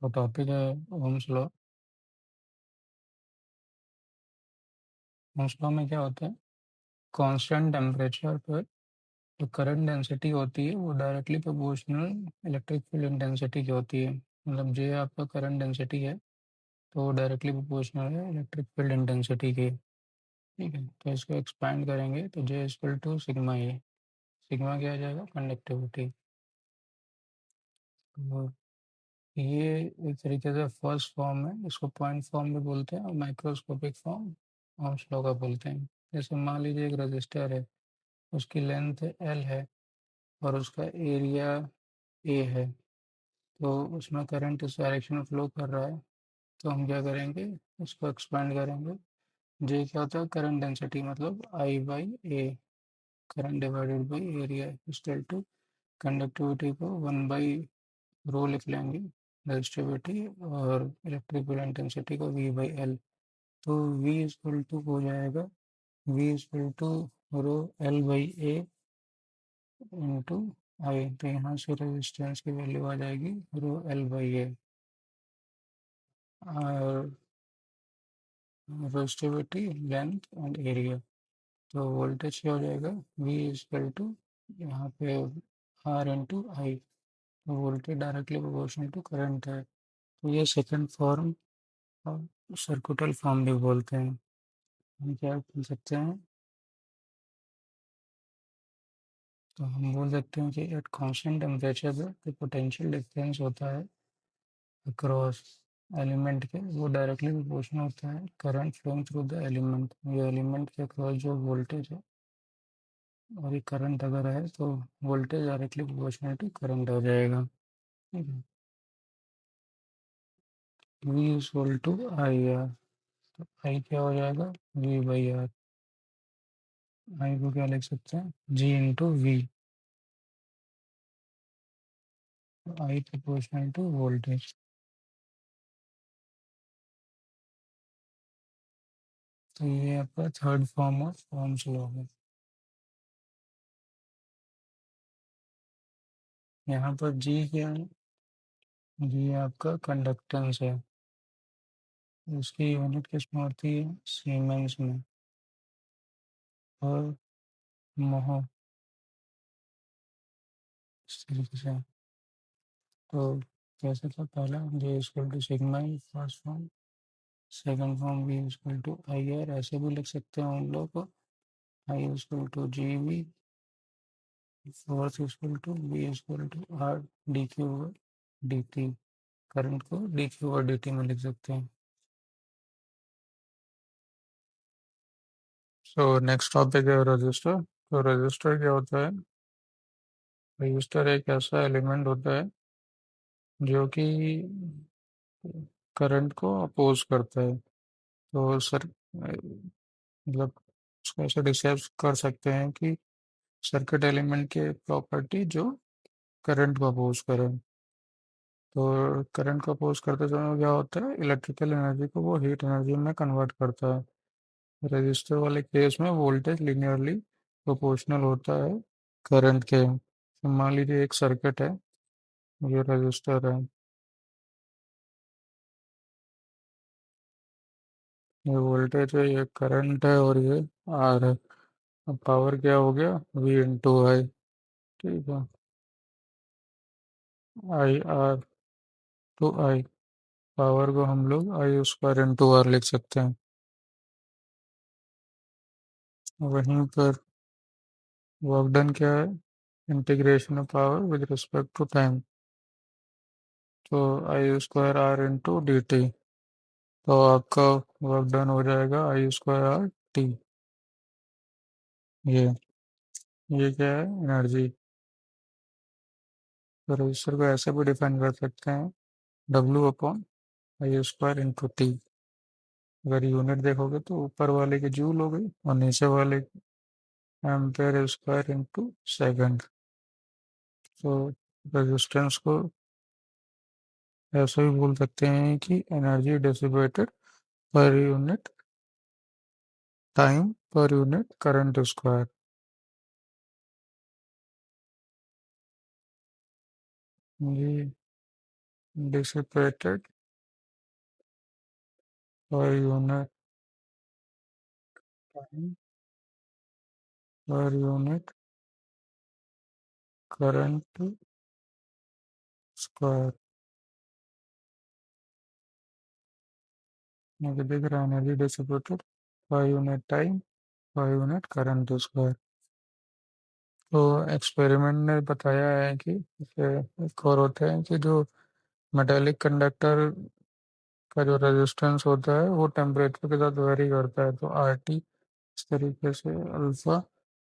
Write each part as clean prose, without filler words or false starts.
तो टॉपिक है Ohm's law. Ohm's law में क्या होता है, कांस्टेंट टेम्परेचर पर जो करंट डेंसिटी होती है वो directly proportional electric field intensity की होती है। मतलब जे आपका करंट डेंसिटी है तो वो डायरेक्टली प्रोपोर्शनल है इलेक्ट्रिक फील्ड इंटेंसिटी की। ठीक है, तो इसको एक्सपैंड करेंगे तो J equal to sigma A. Sigma क्या आ जाएगा, कंडक्टिविटी। तो ये एक तरीके से फर्स्ट फॉर्म है, इसको पॉइंट फॉर्म भी बोलते हैं और माइक्रोस्कोपिक फॉर्म ओम्स लॉ का बोलते हैं। जैसे मान लीजिए एक रजिस्टर है, उसकी लेंथ एल है और उसका एरिया ए है, तो उसमें करंट इस डायरेक्शन में फ्लो कर रहा है। तो हम क्या करेंगे, इसको एक्सपेंड करेंगे। जे क्या होता है, करंट डेंसिटी, मतलब I by A, current divided by area equal to conductivity को 1/रो लिख लेंगे, रेजिस्टिविटी, और इलेक्ट्रिक फील्ड इंटेंसिटी को वी बाई एल। तो वी इक्वल टू हो जाएगा V equal to rho L by A into I. तो यहाँ से रेजिस्टेंस की वैल्यू आ जाएगी रो एल बाई ए, और रेजिस्टिविटी, लेंथ एंड एरिया। तो वोल्टेज क्या हो जाएगा, वी इक्वल टू, यहाँ पे आर इंटू आई। तो voltage directly proportional to current है। तो ये सेकंड फॉर्म, सर्कुटल फॉर्म भी बोलते हैं। हम क्या बोल सकते हैं, तो हम बोल सकते हैं कि एट कांस्टेंट टेम्परेचर पे जो पोटेंशियल डिफरेंस होता है अक्रॉस एलिमेंट के, वो डायरेक्टली प्रोपोर्शनल होता है current flowing through the element. ये एलिमेंट के अक्रॉस जो वोल्टेज है और ये करंट अगर है तो voltage directly proportional to current हो जाएगा। ठीक है, V equal to I R. तो आई क्या हो जाएगा, वी बाई आर। आई को क्या लिख सकते हैं, G into V. I proportional to voltage. तो ये आपका third form of Ohm's law है। यहाँ पर जी क्या है, जी आपका कंडक्टेंस है। उसकी यूनिट किसमें होती है, सीमेंस में। और मोह, इस तरीके से। तो कैसे था, पहला J equal to sigma E first form, second form V equal to I R, ऐसे भी लिख सकते हैं उन लोग को। I equal to G V, fourth equal to V equal to R D Q over D T. Current को D Q over D T में लिख सकते हैं। सो नेक्स्ट टॉपिक है रजिस्टर। तो रजिस्टर क्या होता है, रजिस्टर एक ऐसा एलिमेंट होता है जो कि करंट को अपोज करता है। तो सर मतलब उसको ऐसे डिस्क्राइब कर सकते हैं कि सर्किट एलिमेंट के प्रॉपर्टी जो करंट को अपोज करे। तो करंट को अपोज करते समय क्या होता है, इलेक्ट्रिकल एनर्जी को वो हीट एनर्जी में कन्वर्ट करता है। रजिस्टर वाले केस में वोल्टेज लिनियरली प्रोपोर्शनल होता है करंट के। तो मान लीजिए एक सर्किट है, ये रजिस्टर है, ये वोल्टेज है, ये करंट है और ये आर है। अब पावर क्या हो गया, वी इंटू आई। ठीक है, I R to I. Power को हम लोग आई स्क्वायर इंटू आर लिख सकते हैं। वहीं पर वर्क डन क्या है, integration of power with respect to time. तो I square R into D T. तो आपका वर्क डन हो जाएगा आई स्क्वायर आर टी। ये ये क्या है, एनर्जी। तो रजिस्टर को ऐसे भी डिफाइन कर सकते हैं, W upon I square into T. अगर यूनिट देखोगे तो ऊपर वाले की जूल हो गई और नीचे वाले एम्पेयर स्क्वायर इंटू सेकेंड। तो रेजिस्टेंस को ऐसा भी बोल सकते हैं कि energy dissipated per unit time per unit current square. जी, dissipated per unit time per unit current square। मुझे दिख रहा है energy dissipated per unit time per unit current square. तो एक्सपेरिमेंट ने बताया है कि जैसे एक और होता है कि जो मेटेलिक कंडक्टर का जो रेजिस्टेंस होता है वो टेम्परेचर के साथ वेरी करता है, तो आर टी इस तरीके से अल्फा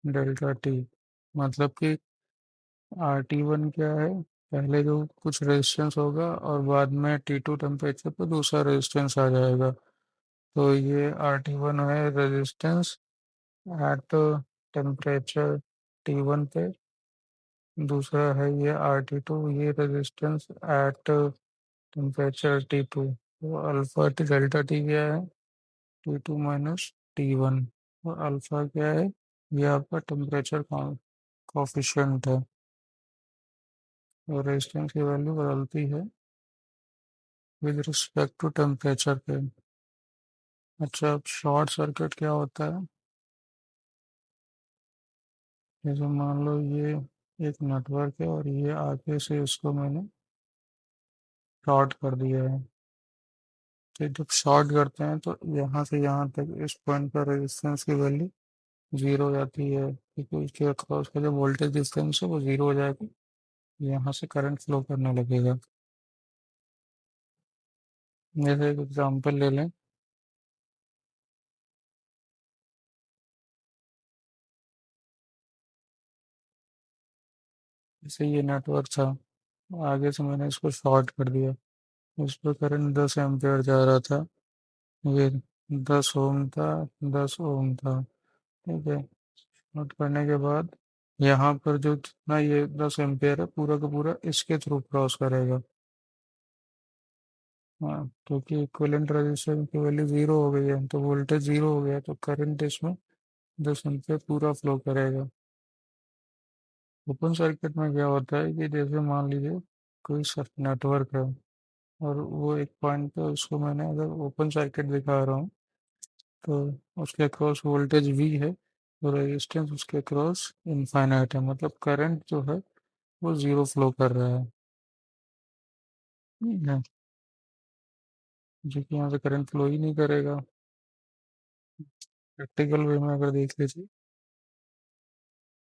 डेल्टा टी, मतलब कि आर टी वन क्या है, पहले जो कुछ रेजिस्टेंस होगा और बाद में टी टू टेम्परेचर पर दूसरा रेजिस्टेंस आ जाएगा। तो ये आर टी वन है resistance at temperature T one पे, दूसरा है ये आर टी टू, ये resistance at temperature T two. तो अल्फा टी डेल्टा टी क्या है, T two minus T one, और अल्फा क्या है, ये आपका टेम्परेचर कॉफिशिएंट है, और रेजिस्टेंस की वैल्यू बदलती है विद रिस्पेक्ट टू टेम्परेचर पे। अच्छा, अब शॉर्ट सर्किट क्या होता है, जैसे मान लो ये एक नेटवर्क है और ये आगे से इसको मैंने शॉर्ट कर दिया है। तो जब शॉर्ट करते हैं तो यहाँ से यहाँ तक इस पॉइंट पर रेजिस्टेंस की वैल्यू जीरो हो जाती है, क्योंकि उसके अक्रॉस का जो वोल्टेज डिफरेंस है वो जीरो हो जाएगा, यहाँ से करंट फ्लो करने लगेगा। जैसे एक एग्जांपल ले लें, जैसे ये नेटवर्क था, आगे से मैंने इसको शॉर्ट कर दिया, उस पर करंट 10 एम्पियर जा रहा था, ये 10 ओम था, 10 ओम था, ठीक है। शॉर्ट करने के बाद यहाँ पर जो जितना ये 10 एम्पियर है पूरा का पूरा इसके थ्रू क्रॉस करेगा। हाँ, क्योंकि इक्विवेलेंट रेजिस्टेंस की वैल्यू जीरो हो गई है तो वोल्टेज जीरो हो गया, तो करंट इसमें 10 एम्पियर पूरा फ्लो करेगा। ओपन सर्किट में क्या होता है कि जैसे मान लीजिए कोई नेटवर्क है और वो एक पॉइंट पे, उसको मैंने अगर ओपन सर्किट दिखा रहा हूँ तो उसके अक्रॉस वोल्टेज वी है और रेजिस्टेंस उसके अक्रॉस इनफाइनाइट है, मतलब करंट जो है वो जीरो फ्लो कर रहा है, ठीक है, जो कि यहाँ से करंट फ्लो ही नहीं करेगा। प्रैक्टिकल वे में अगर देख लीजिए,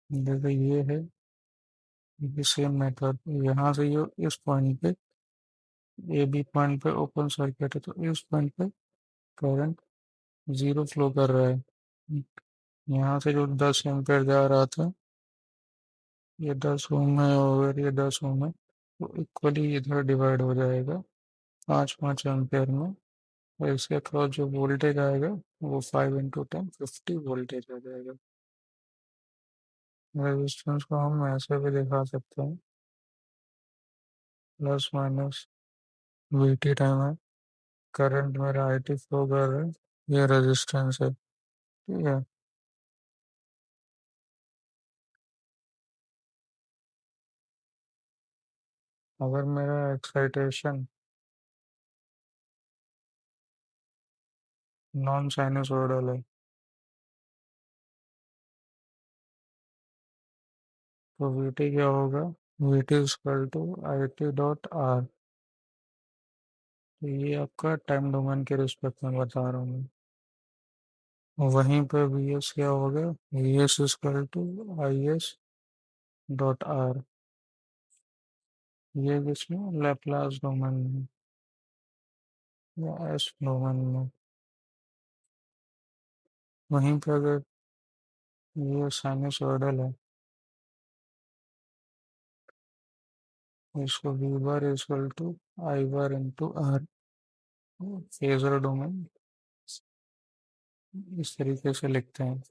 जैसे ये है, ये सेम मेथड, यहाँ से ये इस पॉइंट पे, ए बी पॉइंट पे ओपन सर्किट है तो इस पॉइंट पे करंट जीरो फ्लो कर रहा है। यहाँ से जो 10 एम्पियर जा रहा था, ये 10 ओम है और ये 10 ओम है, तो इक्वली इधर डिवाइड हो जाएगा 5-5 एम्पियर में, और इसके अक्रॉस जो वोल्टेज आएगा वो 5 × 10 50 वोल्टेज आ जाएगा। रेजिस्टेंस को हम ऐसे भी दिखा सकते हैं, plus minus we T time है, करंट मेरा आई टी फ्लो कर रहा है, ये रेजिस्टेंस है, ठीक है। अगर मेरा एक्साइटेशन नॉन साइनसोइडल है तो वी टी क्या होगा, V T equal to I T dot R. तो ये आपका टाइम डोमेन के रिस्पेक्ट में बता रहा हूँ मैं। वहीं पे वी एस क्या होगा, V S equal to I S dot R, ये किसमें लैप्लास डोमेन में या एस डोमेन में। वहीं पे अगर ये साइनसोइडल है, इसको V bar equal to I bar into R, phasor domain इस तरीके से लिखते हैं।